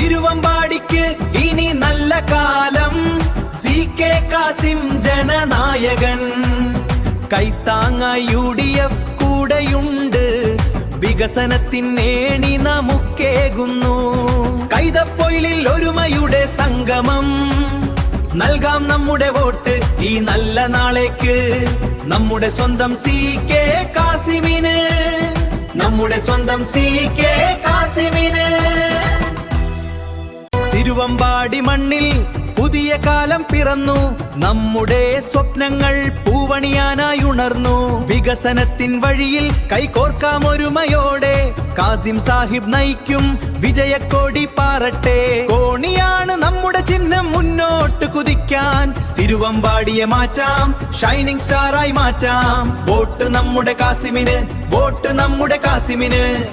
തിരുവമ്പാടിക്ക് ഇനി നല്ല കാലം. CK കാസിം ജനനായകൻ. കൈത്താങ്ങായി UDF കൂടെയുണ്ട്. വികസനത്തിനേണി നമുക്കേകുന്നു. കൈതപ്പൊയിലിൽ ഒരുമയുടെ സംഗമം. നൽകാം നമ്മുടെ വോട്ട് ഈ നല്ല നാളേക്ക്. നമ്മുടെ സ്വന്തം CK കാസിമിന്. നമ്മുടെ സ്വന്തം CK കാസിമിന്. തിരുവമ്പാടി മണ്ണിൽ പുതിയ കാലം പിറന്നു. നമ്മുടെ സ്വപ്നങ്ങൾ പൂവണിയാനായി ഉണർന്നു. വികസനത്തിൻ വഴിയിൽ കൈകോർക്കാം ഒരുമയോടെ. കാസിം സാഹിബ് നയിക്കും വിജയക്കോടി പാറട്ടെ. കോണിയാണ് നമ്മുടെ ചിഹ്നം, മുന്നോട്ട് കുതിക്കാൻ. തിരുവമ്പാടിയെ മാറ്റാം, ഷൈനിങ് സ്റ്റാറായി മാറ്റാം. വോട്ട് നമ്മുടെ കാസിമിന്, വോട്ട് നമ്മുടെ കാസിമിന്.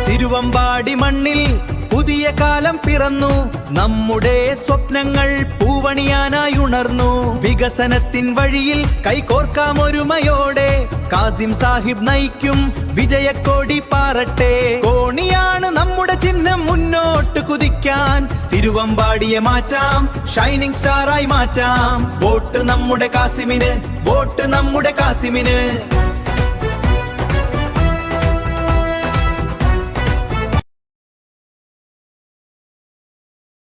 തിരുവമ്പാടി മണ്ണിൽ പുതിയ കാലം പിറന്നു. നമ്മുടെ സ്വപ്നങ്ങൾ പൂവണിയാനായി ഉണർന്നു. വികസനത്തിൻ വഴിയിൽ കൈകോർക്കാം ഒരുമയോടെ. കാസിം സാഹിബ് നയിക്കും വിജയക്കോടി പാറട്ടെ. കോണിയാണ് നമ്മുടെ ചിഹ്നം, മുന്നോട്ട് കുതിക്കാൻ. തിരുവമ്പാടിയെ മാറ്റാം, ഷൈനിങ് സ്റ്റാറായി മാറ്റാം. വോട്ട് നമ്മുടെ കാസിമിന്, വോട്ട് നമ്മുടെ കാസിമിന്.